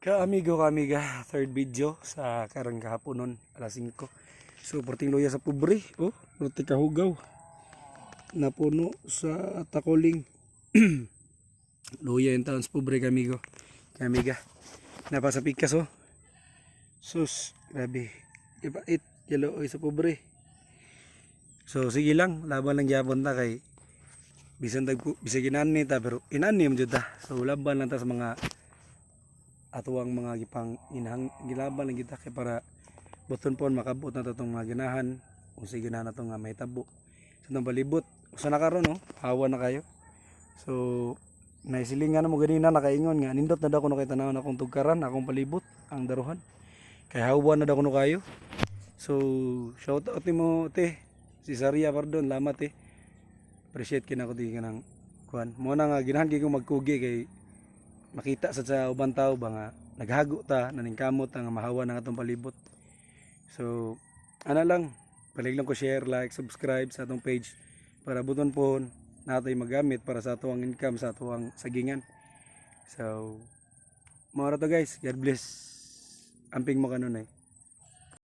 Ka-amigo, ka-amiga, third video sa karang kahapon nun, alas 5. So, porting loya sa pobre, oh, roti kahugaw. Napuno sa takoling. Loya yung taon sa pobre, ka-amigo. Ka-amiga. Napa sa pikas, oh. Sus, grabe. Ipait, yalo, oy, sa pobre. So, sige lang, laban lang gyapon ta kay bisag inani ta, pero inani mo ta. So, laban lang ta sa mga atuang mga gipang inhang gilaban lang kita kay para buton pon makabot na tatong mga ginahan kung sige na nato nga mahitabo sa so, balibot usa na karon no hawa na kayo. So naisilingan na mo ganina nakaingon nga nindot na daw kuno kay tanawon akong tugkaran akong palibot ang daruhan kay hawa na daw kuno kayo. So shout out mo te si Saria pardon lamat te appreciate kinako di kanang kuan mo na nga ginahan gyud ko magkugi kay makita sa ubang tao ba nga naghago ta naningkamot nga mahawa ng atong palibot. So ana lang palig lang ko share, like, subscribe sa atong page para buton po natay magamit para sa atuang income sa atuang sagingan. So mao ra to guys, God bless amping mo kanunay.